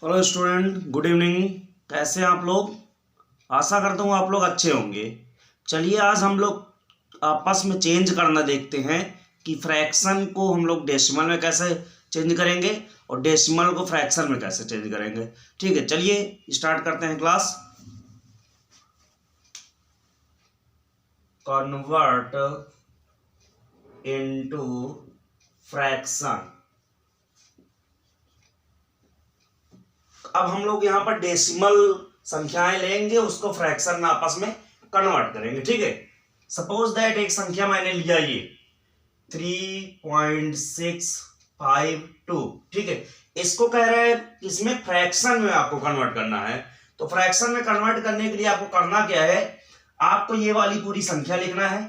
Hello student, good evening. कैसे हैं आप लोग? आशा करता हूँ आप लोग अच्छे होंगे। चलिए आज हम लोग आपस में चेंज करना देखते हैं कि फ्रैक्शन को हम लोग डेसिमल में कैसे चेंज करेंगे और डेसिमल को फ्रैक्शन में कैसे चेंज करेंगे। ठीक है, चलिए स्टार्ट करते हैं क्लास। Convert into fraction. अब हम लोग यहाँ पर डेसिमल संख्याएं लेंगे, उसको फ्रैक्शन में आपस में कन्वर्ट करेंगे। ठीक है, सपोज दैट एक संख्या मैंने लिया ये 3.652। ठीक है, इसको कह रहा है इसमें फ्रैक्शन में आपको कन्वर्ट करना है। तो फ्रैक्शन में कन्वर्ट करने के लिए आपको करना क्या है, आपको ये वाली पूरी संख्या लिखना है,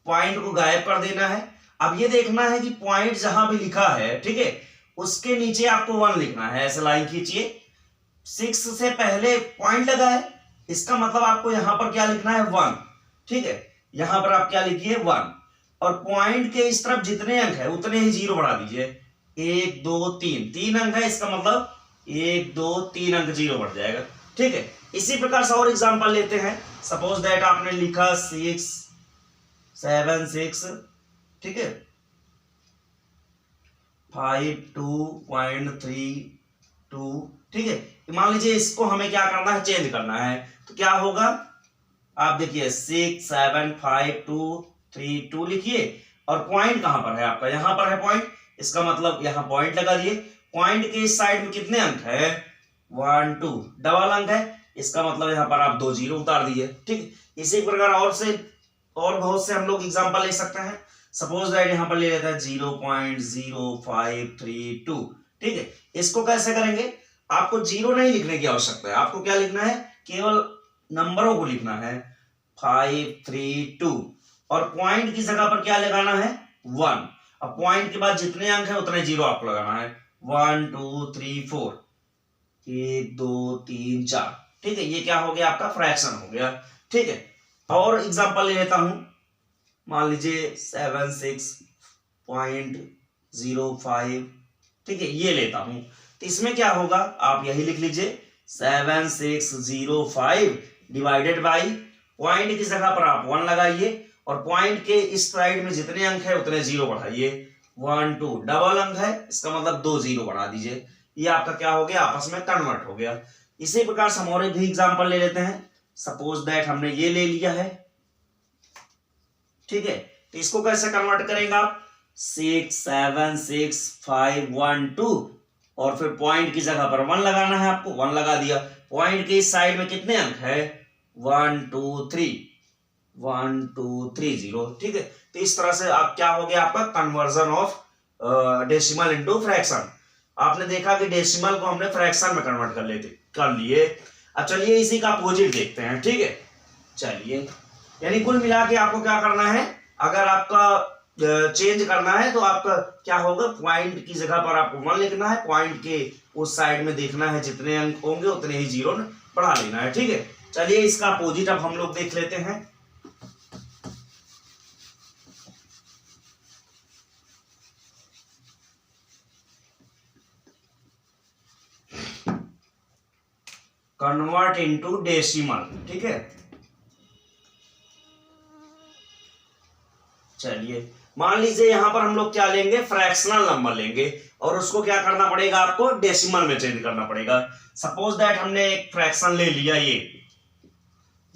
पॉइंट को गायब कर देना है। अब ये देखना है कि पॉइंट जहां भी लिखा है, ठीक है, उसके नीचे आपको 1 लिखना है। ऐसे लाइन खींचिए, 6 से पहले पॉइंट लगा है, इसका मतलब आपको यहां पर क्या लिखना है 1। ठीक है, यहां पर आप क्या लिखिए 1, और पॉइंट के इस तरफ जितने अंक है उतने ही 0 बढ़ा दीजिए। 1 2 3 3 अंक है, इसका मतलब 1 2 3 अंक 0 बढ़ जाएगा। ठीक है, इसी प्रकार से और एग्जांपल लेते हैं। सपोज दैट आपने लिखा 6 7 6, ठीक है, 52.32। ठीक है, मान लीजिए इसको हमें क्या करना है, चेंज करना है। तो क्या होगा, आप देखिए 6 7 5 2 3 2 लिखिए, और पॉइंट कहां पर है आपका, यहां पर है पॉइंट, इसका मतलब यहां पॉइंट लगा दिए। पॉइंट के इस साइड में कितने अंक है, 1 2, डबल अंक है, इसका मतलब यहां पर आप 2 0 उतार दिए। ठीक, इसी प्रकार और बहुत से हम लोग एग्जांपल ले सकते हैं। सपोज दैट यहां पर ले लेते हैं 0.0532। ठीक है, इसको कैसे करेंगे, आपको 0 नहीं लिखने की आवश्यकता है, आपको क्या लिखना है, केवल नंबरों को लिखना है 532, और पॉइंट की जगह पर क्या लगाना है 1। अब पॉइंट के बाद जितने अंक है उतने 0 आपको लगाना है, 1 2 3 4, 1 2 3 4। ठीक है, ये क्या हो गया, आपका फ्रैक्शन हो गया। ठीक है, और एग्जांपल ले लेता हूं, मान लीजिए 76.05। ठीक है, ये लेता हूं, तो इसमें क्या होगा, आप यही लिख लीजिए 7605 डिवाइडेड बाई, पॉइंट की जगह पर आप 1 लगाइए, और पॉइंट के इस साइड में जितने अंक है उतने 0 बढ़ाइए। 1 2, डबल अंक है, इसका मतलब 2 0 बढ़ा दीजिए। ये आपका क्या हो गया, आपस में कन्वर्ट हो गया। इसी प्रकार से हम और भी एग्जांपल ले लेते हैं। सपोज दैट हमने ये ले लिया है, ठीक है, तो इसको कैसे कन्वर्ट करेंगे आप, 6 7 6 5 1 2, और फिर पॉइंट की जगह पर 1 लगाना है, आपको 1 लगा दिया। पॉइंट के इस साइड में कितने अंक है, 1 2 3 1 2 3 0। ठीक है, तो इस तरह से आप क्या हो गया, आपका conversion of decimal into fraction. आपने देखा कि डेसिमल को हमने फ्रैक्शन में कन्वर्ट कर लिए। अब चलिए इसी का अपोजिट देखते हैं। ठीक है, चलिए, यानी कुल मिला के आपको क्या करना है, अगर आपका चेंज करना है तो आपका क्या होगा, पॉइंट की जगह पर आपको 1 लिखना है, पॉइंट के उस साइड में देखना है जितने अंक होंगे उतने ही 0 बढ़ा लेना है। ठीक है, चलिए इसका अपोजिट अब हम लोग देख लेते हैं। Convert into decimal. ठीक है, चलिए मान लीजिए यहां पर हम लोग क्या लेंगे, फ्रैक्शनल नंबर लेंगे, और उसको क्या करना पड़ेगा, आपको डेसिमल में चेंज करना पड़ेगा। सपोज दैट हमने एक फ्रैक्शन ले लिया ये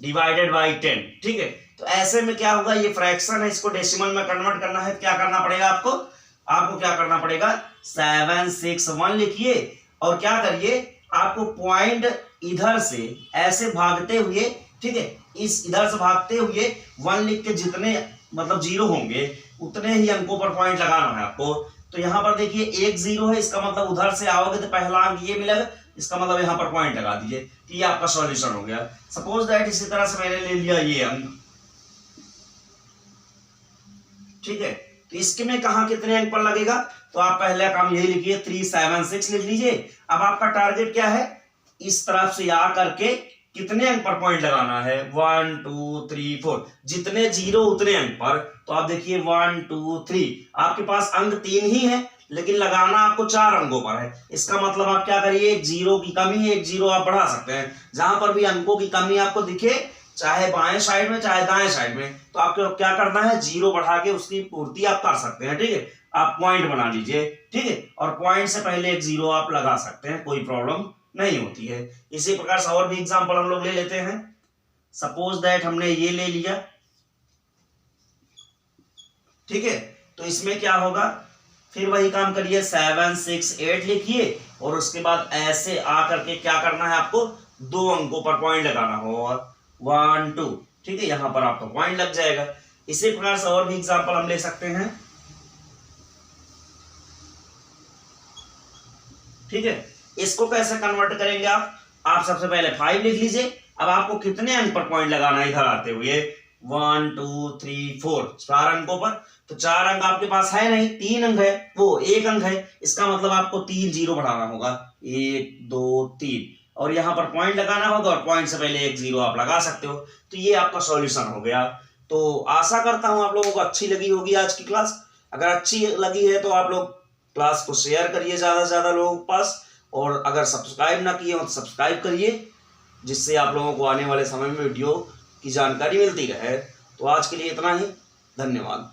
डिवाइडेड बाई 10। ठीक है, तो ऐसे में क्या होगा, ये फ्रैक्शन है, इसको डेसिमल में कन्वर्ट करना है, क्या करना पड़ेगा आपको क्या करना पड़ेगा, 761 लिखिए, और क्या करिए, आपको पॉइंट इधर से ऐसे भागते हुए, ठीक है, इस इधर से भागते हुए 1 लिख के जितने मतलब 0 होंगे उतने ही अंकों पर पॉइंट लगाना है आपको। तो यहां पर देखिए 1 0 है, इसका मतलब उधर से आओगे तो पहला अंक ये मिलेगा, इसका मतलब यहां पर पॉइंट लगा दीजिए। तो ये आपका सॉल्यूशन हो गया। सपोज दैट इसी तरह से मैंने ले लिया ये अंक, ठीक है, तो इसके में कहां कितने अंक पर लगेगा, तो आप पहले काम यही लिखिए 376 लिख लीजिए। अब आपका टारगेट क्या है, इस तरफ से आ करके कितने अंक पर पॉइंट लगाना है, 1 2 3 4, जितने जीरो उतने अंक पर। तो आप देखिए 1 2 3, आपके पास अंक 3 ही है लेकिन लगाना आपको 4 अंकों पर है। इसका मतलब आप क्या करिए, एक जीरो की कमी है, एक जीरो आप बढ़ा सकते हैं। जहां पर भी अंकों की कमी आपको दिखे, चाहे बाएं साइड में चाहे दाएं साइड में, तो आपको क्या करना है, जीरो बढ़ा के उसकी पूर्ति आप कर सकते हैं। ठीक है, आप पॉइंट बना लीजिए। ठीक है, और पॉइंट से पहले एक जीरो आप लगा सकते हैं, कोई प्रॉब्लम नहीं होती है। इसी प्रकार से और भी एग्जांपल हम लोग ले लेते हैं। सपोज दैट हमने ये ले लिया। ठीक है, तो इसमें क्या होगा, फिर वही काम करिए, 7 6 8 लिखिए और उसके बाद ऐसे आकर के क्या करना है आपको, 2 अंकों पर पॉइंट लगाना होगा, 1 2। ठीक है, यहां पर आपका पॉइंट लग जाएगा। इसी प्रकार से और भी एग्जांपल हम ले सकते हैं। ठीक है, इसको कैसे कन्वर्ट करेंगे आप सबसे पहले 5 लिख लीजिए। अब आपको कितने अंक पर पॉइंट लगाना है, इधर आते हुए 1 2 3 4, 4 अंकों पर। तो 4 अंक आपके पास है नहीं, 3 अंक है, वो 1 अंक है। इसका मतलब आपको 3 जीरो बढ़ाना होगा, 1 2 3, और यहां पर पॉइंट लगाना होगा और पॉइंट से पहले एक जीरो आप लगा सकते हो। तो ये आपका सॉल्यूशन हो गया। तो आशा करता हूं आप लोगों को अच्छी लगी होगी आज की क्लास। अगर अच्छी लगी है तो आप लोग क्लास को शेयर करिए ज्यादा से ज्यादा लोगों के पास, और अगर सब्सक्राइब ना किए हो तो सब्सक्राइब करिए, जिससे आप लोगों को आने वाले समय में वीडियो की जानकारी मिलती रहे। तो आज के लिए इतना ही, धन्यवाद।